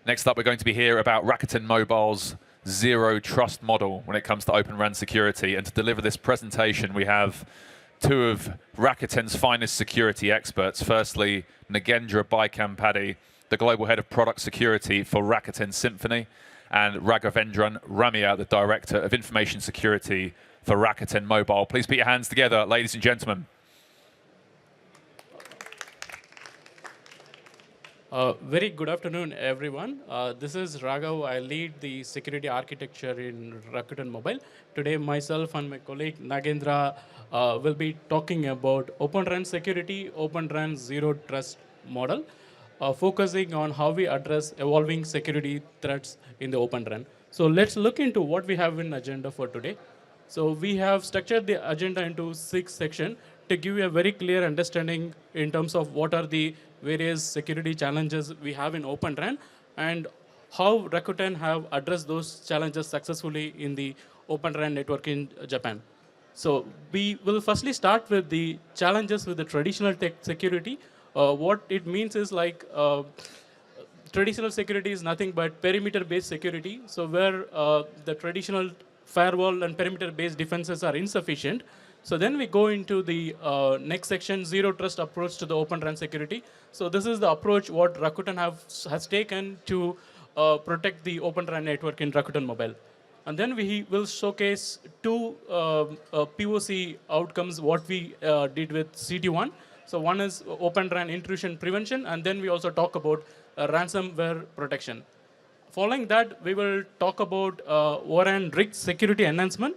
Next up, we're going to be here about Rakuten Mobile's zero trust model when it comes to Open RAN security. And to deliver this presentation, we have two of Rakuten's finest security experts. Firstly, Nagendra Bykampadi, the global head of product security for Rakuten Symphony, and Raghavendran Ramiya, the director of information security for Rakuten Mobile. Please put your hands together, ladies and gentlemen. Very good afternoon, everyone. This is Raghav. I lead the security architecture in Rakuten Mobile. Today, myself and my colleague Nagendra will be talking about Open RAN security, Open RAN zero trust model, focusing on how we address evolving security threats in the Open RAN. So let's look into what we have in agenda for today. So we have structured the agenda into 6 sections to give you a very clear understanding in terms of what are the various security challenges we have in Open RAN and how Rakuten have addressed those challenges successfully in the Open RAN network in Japan. So we will firstly start with the challenges with the traditional tech security. What it means is like traditional security is nothing but perimeter-based security. So where the traditional firewall and perimeter-based defenses are insufficient. So then we go into the next section, zero trust approach to the Open RAN security. So this is the approach what Rakuten has taken to protect the Open RAN network in Rakuten Mobile. And then we will showcase two POC outcomes, what we did with CT1. So one is Open RAN intrusion prevention, and then we also talk about ransomware protection. Following that, we will talk about ORAN risk security enhancement.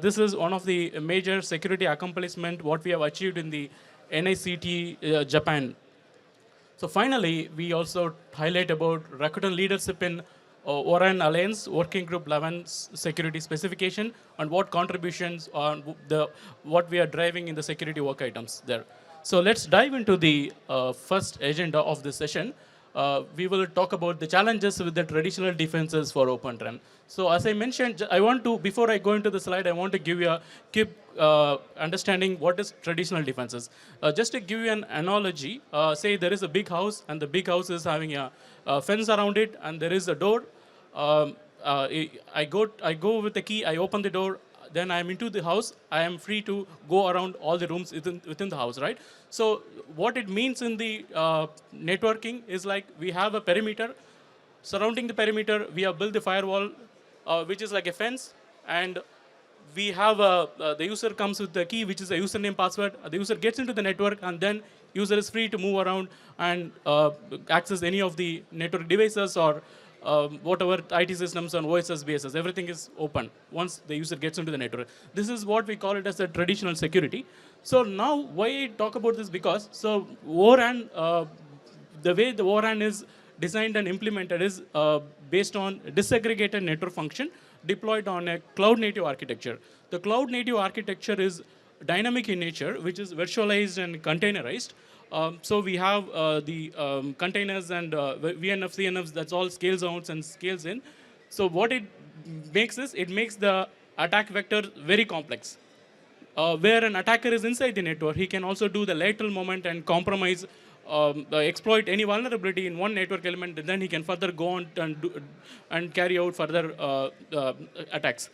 This is one of the major security accomplishment what we have achieved in the NICT Japan. So finally, we also highlight about Rakuten leadership in ORAN Alliance Working Group 11 security specification and what contributions on what we are driving in the security work items there. So let's dive into the first agenda of this session. We will talk about the challenges with the traditional defenses for Open RAN. So as I mentioned, I want to, before I go into the slide, I want to give you a quick understanding what is traditional defenses. Just to give you an analogy, say there is a big house and the big house is having a fence around it and there is a door. I go with the key, I open the door, then I am into the house, I am free to go around all the rooms within the house, right? So what it means in the networking is like we have a perimeter. Surrounding the perimeter, we have built the firewall, which is like a fence, and we have the user comes with the key, which is a username password. The user gets into the network, and then user is free to move around and access any of the network devices or whatever IT systems on OSS, BSS, everything is open once the user gets into the network. This is what we call it as a traditional security. So now, why I talk about this? Because so ORAN, the way the ORAN is designed and implemented is based on disaggregated network function deployed on a cloud-native architecture. The cloud-native architecture is dynamic in nature, which is virtualized and containerized. So we have the containers and VNF, CNFs, that's all scales out and scales in. So what it makes is, it makes the attack vector very complex. Where an attacker is inside the network, he can also do the lateral movement and compromise, exploit any vulnerability in one network element, and then he can further go on and carry out further attacks.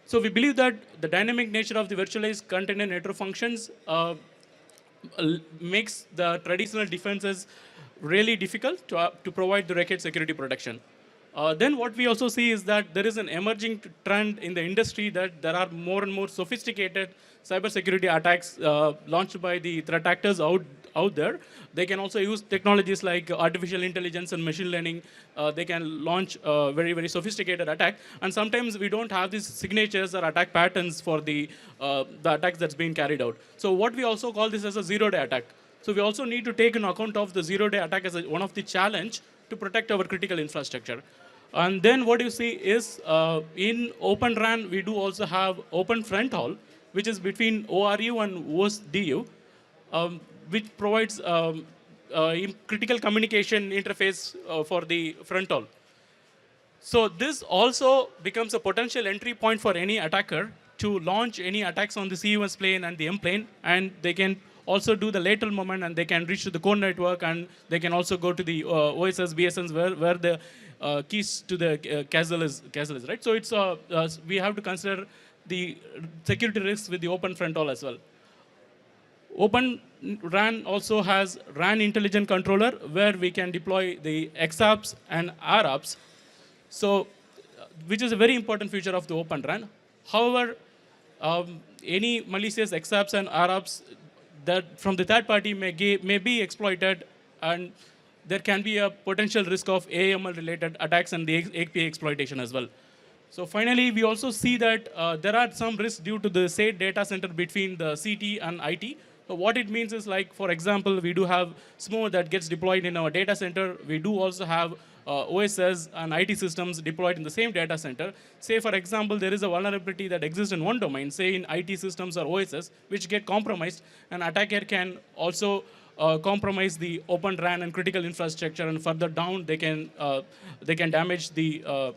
So we believe that the dynamic nature of the virtualized container network functions makes the traditional defenses really difficult to provide the record security protection. Then what we also see is that there is an emerging trend in the industry that there are more and more sophisticated cybersecurity attacks launched by the threat actors out there. They can also use technologies like artificial intelligence and machine learning. They can launch very, very sophisticated attack. And sometimes we don't have these signatures or attack patterns for the attacks that's being carried out. So what we also call this as a zero-day attack. So we also need to take in account of the zero-day attack as one of the challenge to protect our critical infrastructure. And then what you see is in Open RAN, we do also have Open Front Hall, which is between ORU and OSDU, which provides critical communication interface for the front hall. So this also becomes a potential entry point for any attacker to launch any attacks on the CUS plane and the M plane, and they can also do the lateral movement, and they can reach to the core network, and they can also go to the OSS, BSNs, where the keys to the castle is, right? So we have to consider the security risks with the open front all as well. Open RAN also has RAN intelligent controller where we can deploy the XApps and RApps. So, which is a very important feature of the Open RAN. However, any malicious XApps and RApps that from the third party may be exploited, and there can be a potential risk of AML related attacks and the API exploitation as well. So finally, we also see that there are some risks due to the shared data center between the CT and IT. So what it means is, like, for example, we do have SMO that gets deployed in our data center. We do also have OSS and IT systems deployed in the same data center. Say, for example, there is a vulnerability that exists in one domain, say in IT systems or OSS, which get compromised. An attacker can also compromise the open RAN and critical infrastructure, and further down, they can damage the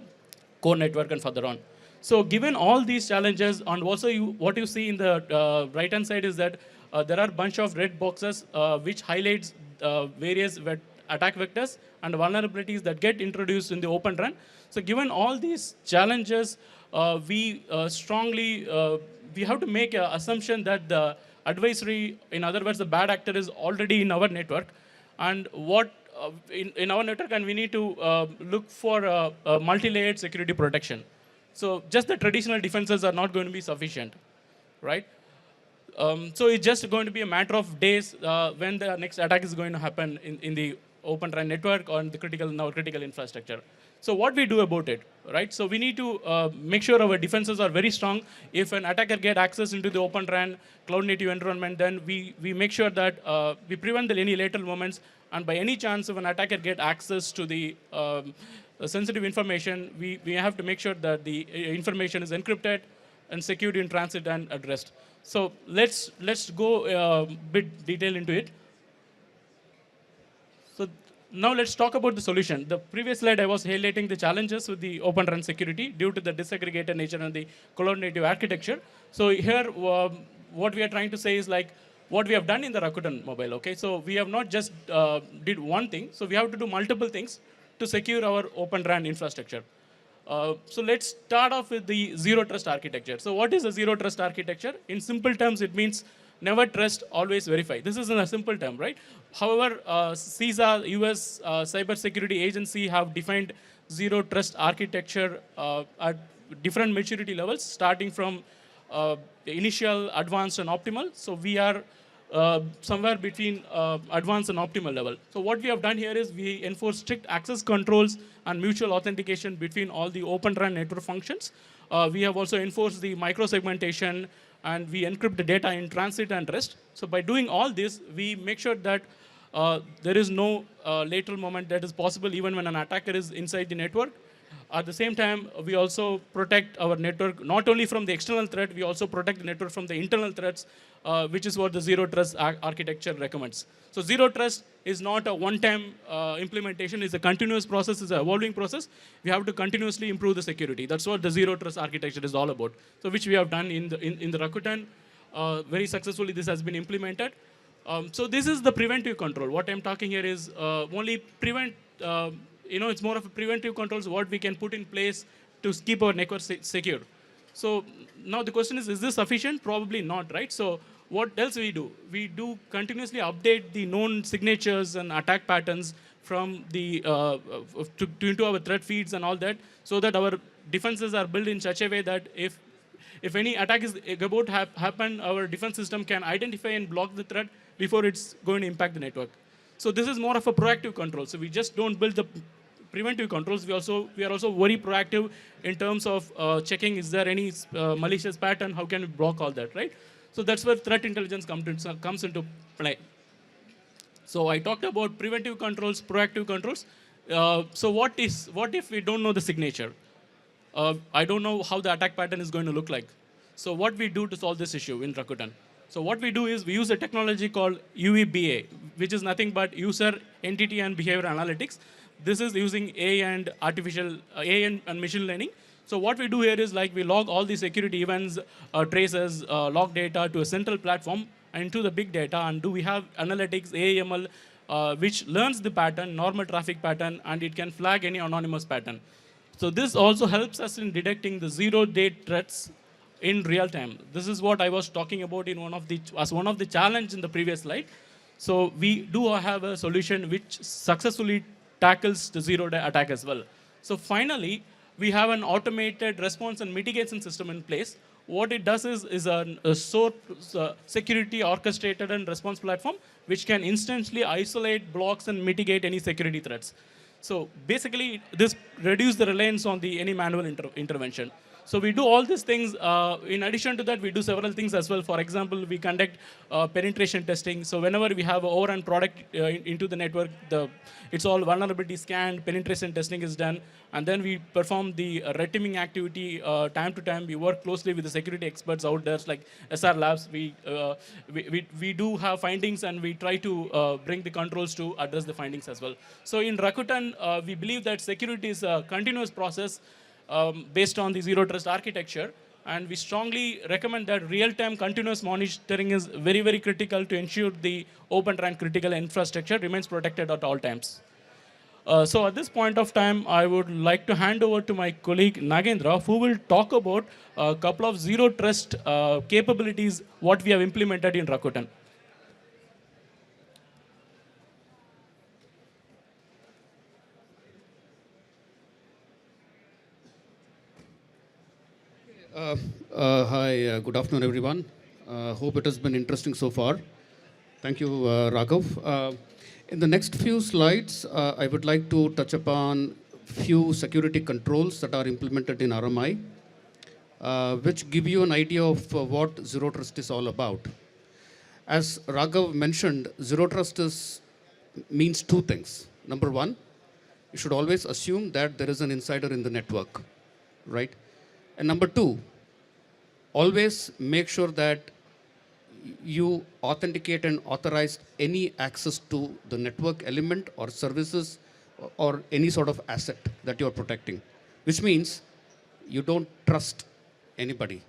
core network and further on. So given all these challenges, and also what you see in the right-hand side is that there are a bunch of red boxes which highlights various attack vectors and vulnerabilities that get introduced in the Open RAN. So given all these challenges, we strongly we have to make an assumption that the advisory, in other words, the bad actor is already in our network, and what in our network, and we need to look for multi-layered security protection. So just the traditional defenses are not going to be sufficient, right? So it's just going to be a matter of days when the next attack is going to happen in the Open RAN network or in the critical infrastructure. So what we do about it, right? So we need to make sure our defenses are very strong. If an attacker get access into the Open RAN cloud native environment, then we make sure that we prevent any lateral movements. And by any chance, if an attacker get access to the sensitive information, we have to make sure that the information is encrypted and secured in transit and addressed. So let's go a bit detail into it. So now let's talk about the solution. The previous slide, I was highlighting the challenges with the Open RAN security due to the disaggregated nature and the cloud native architecture. So here, what we are trying to say is, like, what we have done in the Rakuten Mobile, okay? So we have not just did one thing. So we have to do multiple things to secure our Open RAN infrastructure. So let's start off with the zero trust architecture. So what is a zero trust architecture? In simple terms, it means never trust, always verify. This is in a simple term, right? However, CISA, US Cybersecurity Agency, have defined zero trust architecture at different maturity levels, starting from initial, advanced, and optimal. So we are somewhere between advanced and optimal level. So what we have done here is we enforce strict access controls and mutual authentication between all the Open RAN network functions. We have also enforced the micro-segmentation, and we encrypt the data in transit and rest. So by doing all this, we make sure that there is no lateral movement that is possible even when an attacker is inside the network. At the same time, we also protect our network not only from the external threat, we also protect the network from the internal threats, which is what the zero trust architecture recommends. So zero trust is not a one-time implementation, it's a continuous process, it's an evolving process. We have to continuously improve the security. That's what the zero trust architecture is all about. So which we have done in the Rakuten. Very successfully this has been implemented. So this is the preventive control. What I'm talking here is only prevent, it's more of a preventive controls, what we can put in place to keep our network secure. So now the question is this sufficient? Probably not, right? So what else we do? We do continuously update the known signatures and attack patterns from the into our threat feeds and all that, so that our defenses are built in such a way that if any attack is about to happen, our defense system can identify and block the threat before it's going to impact the network. So this is more of a proactive control. So we just don't build the preventive controls. We are also very proactive in terms of checking is there any malicious pattern, how can we block all that, right? So that's where threat intelligence comes into play. So I talked about preventive controls, proactive controls. So what if we don't know the signature? I don't know how the attack pattern is going to look like. So what we do to solve this issue in Rakuten? So what we do is we use a technology called UEBA, which is nothing but user, entity, and behavior analytics. This is using AI and machine learning. So what we do here is, like, we log all the security events, traces, log data to a central platform, into the big data, and do we have analytics, AML, which learns the pattern, normal traffic pattern, and it can flag any anonymous pattern. So this also helps us in detecting the zero-day threats in real time. This is what I was talking about in one of the challenge in the previous slide. So we do have a solution which successfully tackles the zero-day attack as well. So finally, we have an automated response and mitigation system in place. What it does is a source security orchestrated and response platform which can instantly isolate, blocks, and mitigate any security threats. So basically, this reduces the reliance on any manual intervention. So we do all these things. In addition to that, we do several things as well. For example, we conduct penetration testing. So whenever we have an overrun product into the network, it's all vulnerability scanned, penetration testing is done, and then we perform the red teaming activity time to time. We work closely with the security experts out there, like SR Labs. We do have findings, and we try to bring the controls to address the findings as well. So in Rakuten, we believe that security is a continuous process based on the zero trust architecture. And we strongly recommend that real-time continuous monitoring is very, very critical to ensure the open RAN critical infrastructure remains protected at all times. So at this point of time, I would like to hand over to my colleague Nagendra, who will talk about a couple of zero trust capabilities, what we have implemented in Rakuten. Hi, good afternoon, everyone. Hope it has been interesting so far. Thank you, Raghav. In the next few slides, I would like to touch upon few security controls that are implemented in RMI, which give you an idea of what Zero Trust is all about. As Raghav mentioned, Zero Trust means two things. Number one, you should always assume that there is an insider in the network, right? And number two, always make sure that you authenticate and authorize any access to the network element or services or any sort of asset that you're protecting, which means you don't trust anybody.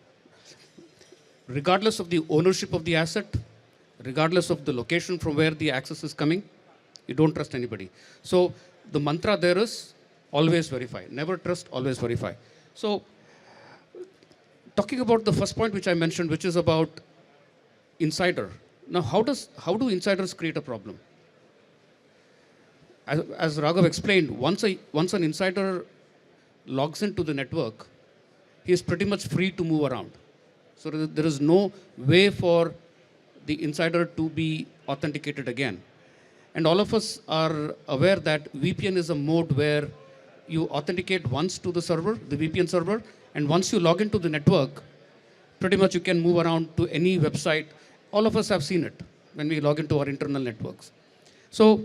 Regardless of the ownership of the asset, regardless of the location from where the access is coming, you don't trust anybody. So the mantra there is always verify. Never trust, always verify. So talking about the first point which I mentioned, which is about insider. Now, how do insiders create a problem? As Raghav explained, once an insider logs into the network, he is pretty much free to move around. So there is no way for the insider to be authenticated again. And all of us are aware that VPN is a mode where you authenticate once to the server, the VPN server, and once you log into the network, pretty much you can move around to any website. All of us have seen it when we log into our internal networks. So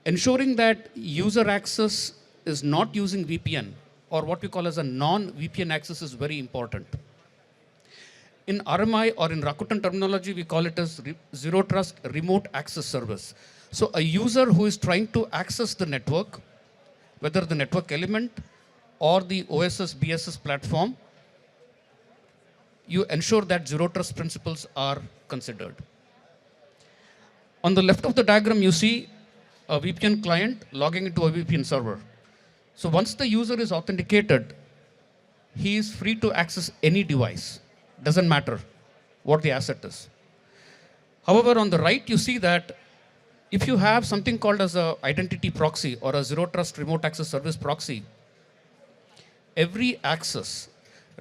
ensuring that user access is not using VPN or what we call as a non-VPN access is very important. In RMI or in Rakuten terminology, we call it as Zero Trust Remote Access Service. So a user who is trying to access the network, whether the network element or the OSS BSS platform, you ensure that zero trust principles are considered. On the left of the diagram, you see a VPN client logging into a VPN server. So once the user is authenticated, he is free to access any device. Doesn't matter what the asset is. However, on the right, you see that if you have something called as an identity proxy or a zero trust remote access service proxy, every access,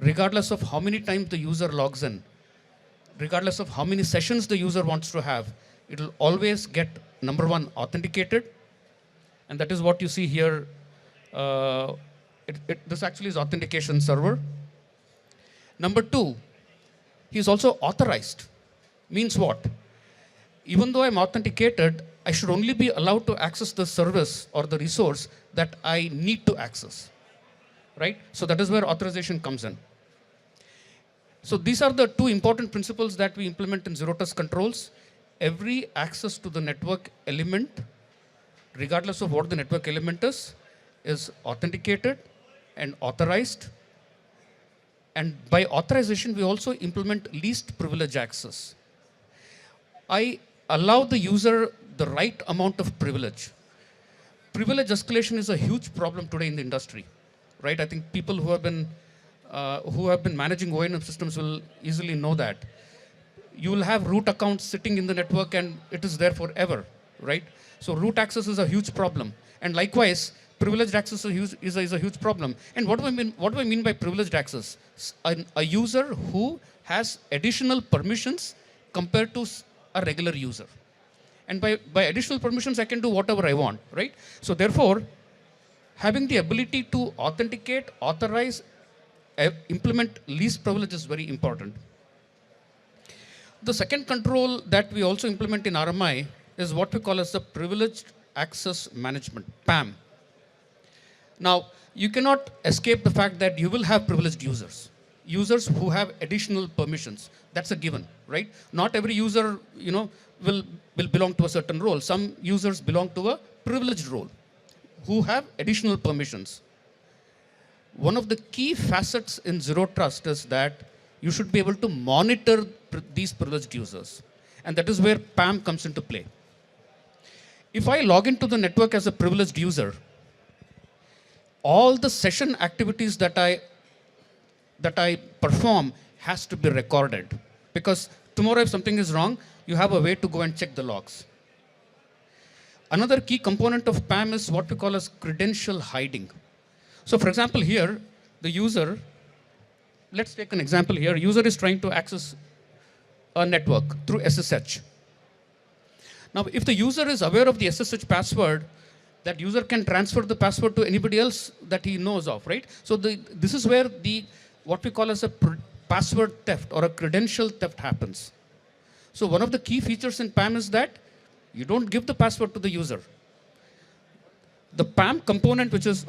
regardless of how many times the user logs in, regardless of how many sessions the user wants to have, it will always get, number one, authenticated. And that is what you see here. This actually is authentication server. Number two, he is also authorized. Means what? Even though I'm authenticated, I should only be allowed to access the service or the resource that I need to access. Right? So that is where authorization comes in. So these are the two important principles that we implement in zero trust controls. Every access to the network element, regardless of what the network element is authenticated and authorized. And by authorization, we also implement least privilege access. I allow the user the right amount of privilege. Privilege escalation is a huge problem today in the industry, right? I think people who have been managing O&M systems will easily know that. You will have root accounts sitting in the network and it is there forever, right? So root access is a huge problem. And likewise, privileged access is a huge problem. And what do I mean by privileged access? A user who has additional permissions compared to a regular user. And by additional permissions, I can do whatever I want, right? So therefore, having the ability to authenticate, authorize, implement least privilege is very important. The second control that we also implement in RMI is what we call as the Privileged Access Management, PAM. Now, you cannot escape the fact that you will have privileged users. Users who have additional permissions. That's a given, right? Not every user, will belong to a certain role. Some users belong to a privileged role who have additional permissions. One of the key facets in Zero Trust is that you should be able to monitor these privileged users. And that is where PAM comes into play. If I log into the network as a privileged user, all the session activities that I perform has to be recorded. Because tomorrow if something is wrong, you have a way to go and check the logs. Another key component of PAM is what we call as credential hiding. So for example here, the user, let's take an example here. User is trying to access a network through SSH. Now if the user is aware of the SSH password, that user can transfer the password to anybody else that he knows of, right? So this is where what we call as a password theft or a credential theft happens. So one of the key features in PAM is that you don't give the password to the user. The PAM component, which is,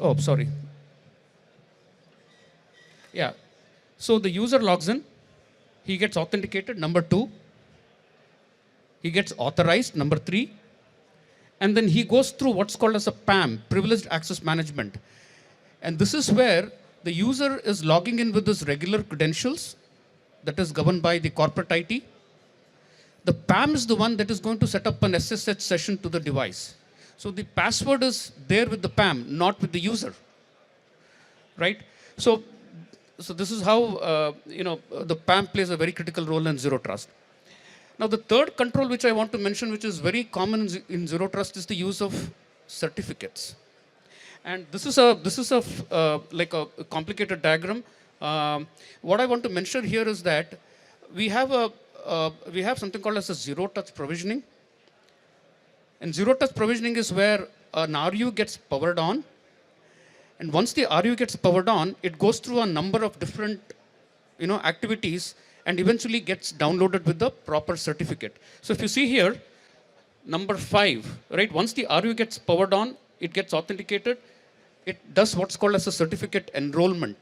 Yeah. So the user logs in, he gets authenticated, number 2. He gets authorized, number 3. And then he goes through what's called as a PAM, Privileged Access Management. And this is where the user is logging in with his regular credentials that is governed by the corporate IT. The PAM is the one that is going to set up an SSH session to the device. So the password is there with the PAM, not with the user, right? So this is how the PAM plays a very critical role in Zero Trust. Now the third control which I want to mention, which is very common in Zero Trust, is the use of certificates. And this is like a complicated diagram. What I want to mention here is that we have something called as a zero touch provisioning. And zero touch provisioning is where an RU gets powered on. And once the RU gets powered on, it goes through a number of different activities and eventually gets downloaded with the proper certificate. So if you see here, number 5, right? Once the RU gets powered on, it gets authenticated. It does what's called as a certificate enrollment.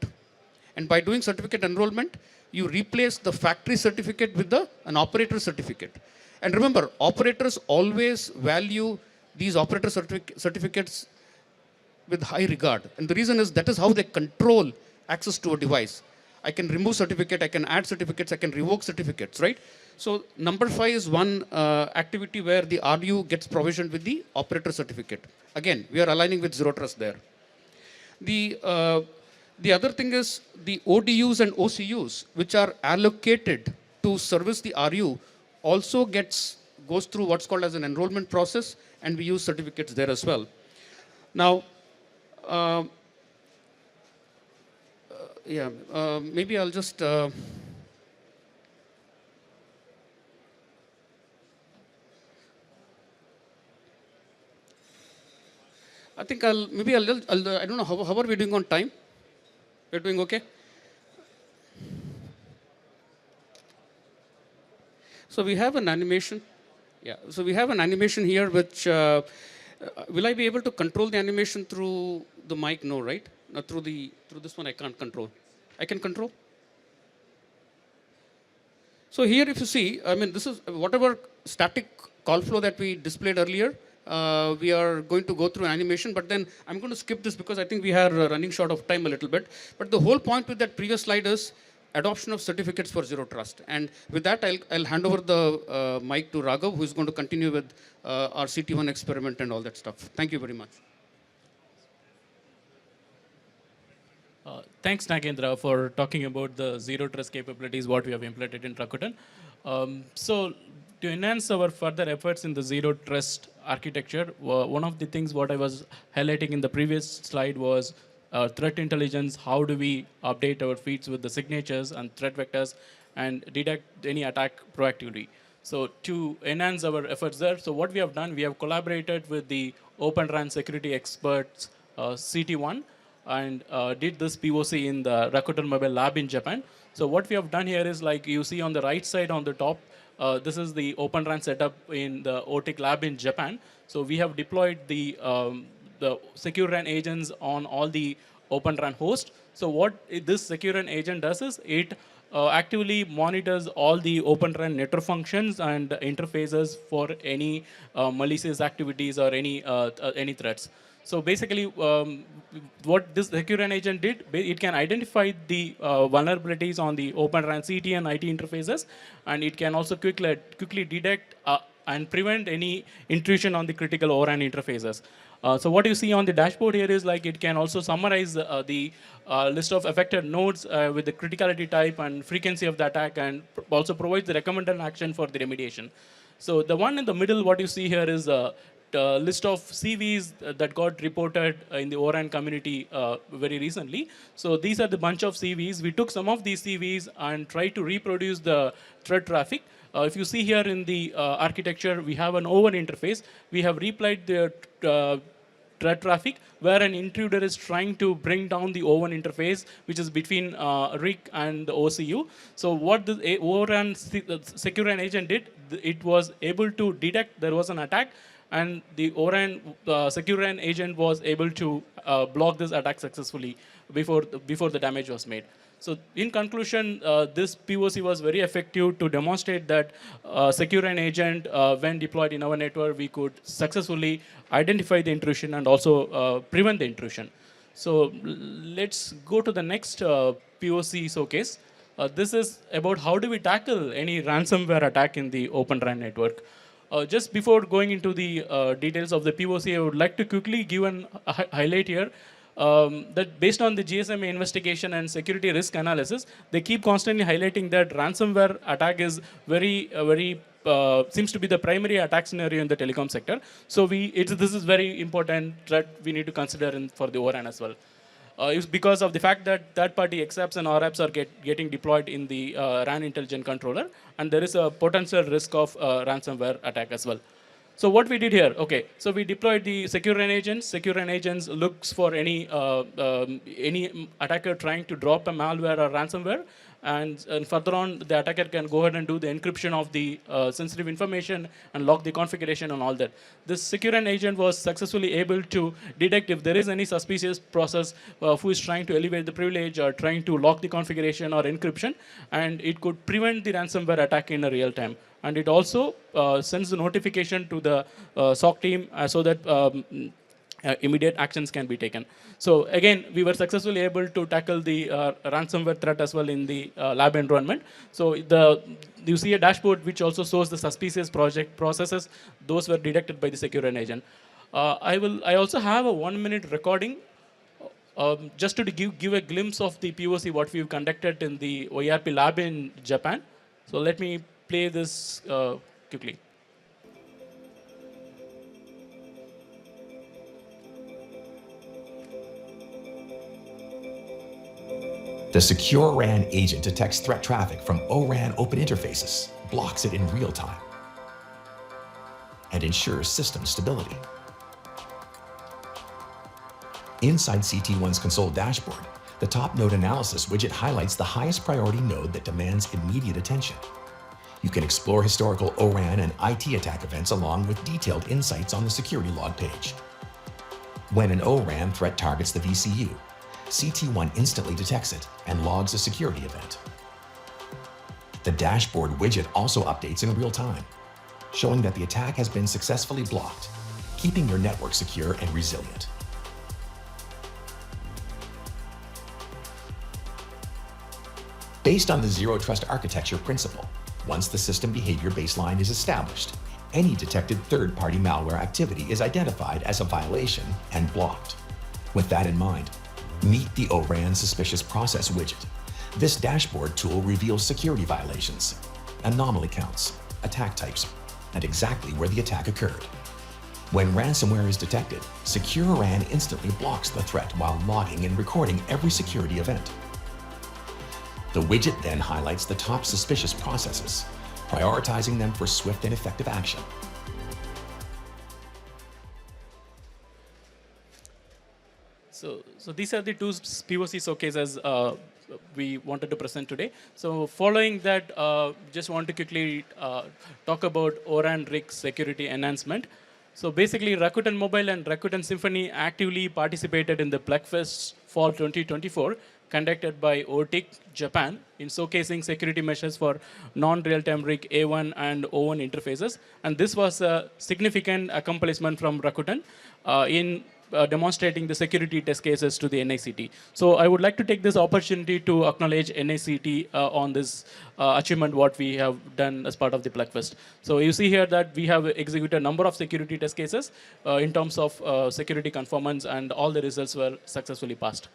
And by doing certificate enrollment, you replace the factory certificate with an operator certificate. And remember, operators always value these operator certificates with high regard. And the reason is that is how they control access to a device. I can remove certificate, I can add certificates, I can revoke certificates, right? So number 5 is one activity where the RU gets provisioned with the operator certificate. Again, we are aligning with Zero Trust there. The other thing is the ODUs and OCUs, which are allocated to service the RU, also goes through what's called as an enrollment process, and we use certificates there as well. Now, maybe I'll just I think I don't know, how are we doing on time? We're doing okay? So we have an animation. Yeah, so we have an animation here which, will I be able to control the animation through the mic? No, right? No, through this one I can't control. I can control? So here if you see, I mean, this is whatever static call flow that we displayed earlier, we are going to go through an animation, but then I'm going to skip this because I think we are running short of time a little bit. But the whole point with that previous slide is adoption of certificates for zero trust. And with that, I'll hand over the mic to Raghav, who's going to continue with our CT1 experiment and all that stuff. Thank you very much. Thanks, Nagendra, for talking about the zero trust capabilities, what we have implemented in Rakuten. So to enhance our further efforts in the zero trust architecture, one of the things what I was highlighting in the previous slide was threat intelligence. How do we update our feeds with the signatures and threat vectors and detect any attack proactively? So to enhance our efforts there, so what we have done, we have collaborated with the Open RAN security experts, CT1, and did this POC in the Rakuten Mobile lab in Japan. So what we have done here is, like you see on the right side on the top, this is the Open RAN setup in the OTIC lab in Japan. So we have deployed the secure RAN agents on all the Open RAN hosts. So what this secure RAN agent does is it actively monitors all the Open RAN network functions and interfaces for any malicious activities or any threats. So basically, what this secure RAN agent did, it can identify the vulnerabilities on the Open RAN CT and IT interfaces, and it can also quickly detect and prevent any intrusion on the critical ORAN interfaces. So what you see on the dashboard here is, like, it can also summarize the list of affected nodes with the criticality type and frequency of the attack, and also provides the recommended action for the remediation. So the one in the middle, what you see here is a list of CVs that got reported in the ORAN community very recently. So these are the bunch of CVs. We took some of these CVs and tried to reproduce the thread traffic. If you see here in the architecture, we have an over interface. We have replied the thread traffic where an intruder is trying to bring down the O1 interface, which is between RIC and the OCU. So what the ORAN secure RAN agent did, it was able to detect there was an attack, and the ORAN secure RAN agent was able to block this attack successfully before the damage was made. So in conclusion, this POC was very effective to demonstrate that secure RAN agent, when deployed in our network, we could successfully identify the intrusion and also prevent the intrusion. So let's go to the next POC showcase. This is about how do we tackle any ransomware attack in the Open RAN network. Just before going into the details of the POC, I would like to quickly give a highlight here. That based on the GSMA investigation and security risk analysis, they keep constantly highlighting that ransomware attack is seems to be the primary attack scenario in the telecom sector. So this is very important threat we need to consider for the ORAN as well. It's because of the fact that third-party XApps and RApps are getting deployed in the RAN intelligent controller, and there is a potential risk of ransomware attack as well. So what we did here, okay, so we deployed the secure RAN agents. Secure RAN agents looks for any attacker trying to drop a malware or ransomware, and further on, the attacker can go ahead and do the encryption of the sensitive information and lock the configuration and all that. This secure RAN agent was successfully able to detect if there is any suspicious process who is trying to elevate the privilege or trying to lock the configuration or encryption, and it could prevent the ransomware attack in a real time. And it also sends the notification to the SOC team so that immediate actions can be taken. So again, we were successfully able to tackle the ransomware threat as well in the lab environment. So you see a dashboard which also shows the suspicious project processes. Those were detected by the secure RAN agent. I also have a 1-minute recording just to give a glimpse of the POC what we've conducted in the OERP lab in Japan. So let me play this quickly. The secure RAN agent detects threat traffic from ORAN open interfaces, blocks it in real time, and ensures system stability. Inside CT1's console dashboard, the top node analysis widget highlights the highest priority node that demands immediate attention. You can explore historical ORAN and IT attack events along with detailed insights on the security log page. When an ORAN threat targets the VCU, CT1 instantly detects it and logs a security event. The dashboard widget also updates in real time, showing that the attack has been successfully blocked, keeping your network secure and resilient. Based on the zero trust architecture principle, once the system behavior baseline is established, any detected third-party malware activity is identified as a violation and blocked. With that in mind, meet the ORAN Suspicious Process widget. This dashboard tool reveals security violations, anomaly counts, attack types, and exactly where the attack occurred. When ransomware is detected, Secure RAN instantly blocks the threat while logging and recording every security event. The widget then highlights the top suspicious processes, prioritizing them for swift and effective action. So these are the two POC showcases we wanted to present today. So following that, just want to quickly talk about ORAN RIC security enhancement. So basically, Rakuten Mobile and Rakuten Symphony actively participated in the Plugfest Fall 2024, conducted by OTIC Japan, in showcasing security measures for non-real-time RIC A1 and O1 interfaces. And this was a significant accomplishment from Rakuten in demonstrating the security test cases to the NICT. So I would like to take this opportunity to acknowledge NICT on this achievement what we have done as part of the Plugfest. So you see here that we have executed a number of security test cases in terms of security conformance, and all the results were successfully passed.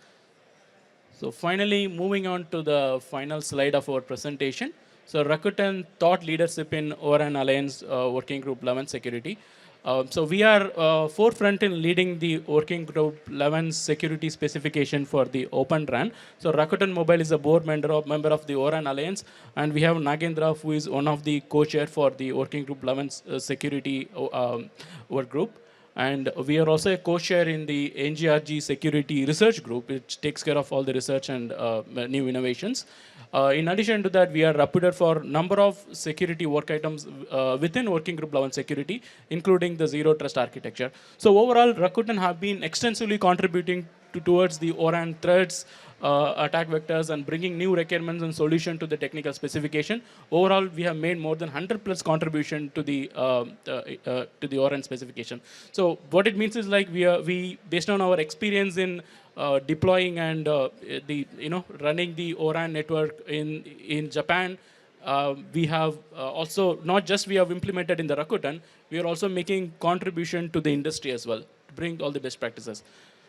So finally, moving on to the final slide of our presentation. So Rakuten thought leadership in ORAN Alliance Working Group 11 security. So we are forefront in leading the Working Group 11 security specification for the Open RAN. So Rakuten Mobile is a board member of the ORAN Alliance, and we have Nagendra, who is one of the co-chair for the Working Group 11 security work group. And we are also a co-chair in the NGRG Security Research Group, which takes care of all the research and new innovations. In addition to that, we are reputed for a number of security work items within Working Group 11 security, including the zero trust architecture. So overall, Rakuten have been extensively contributing towards the ORAN threats, attack vectors, and bringing new requirements and solution to the technical specification. Overall, we have made more than 100+ contribution to the ORAN specification. So what it means is, like, we based on our experience in deploying and running the ORAN network in Japan, we have also not just we have implemented in the Rakuten, we are also making contribution to the industry as well to bring all the best practices.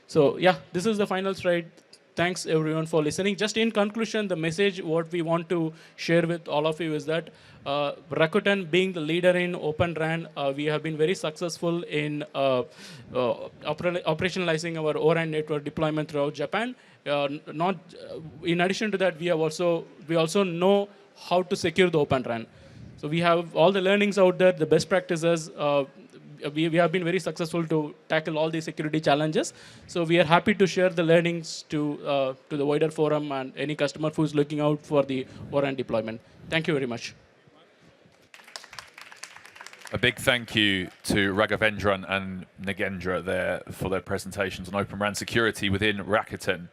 So yeah, this is the final slide. Thanks everyone for listening. Just in conclusion, the message what we want to share with all of you is that Rakuten, being the leader in Open RAN, we have been very successful in operationalizing our ORAN network deployment throughout Japan. In addition to that, we also know how to secure the Open RAN. So we have all the learnings out there, the best practices. We have been very successful to tackle all these security challenges. So we are happy to share the learnings to the wider forum and any customer who is looking out for the ORAN deployment. Thank you very much. A big thank you to Raghavendran and Nagendra there for their presentations on Open RAN security within Rakuten.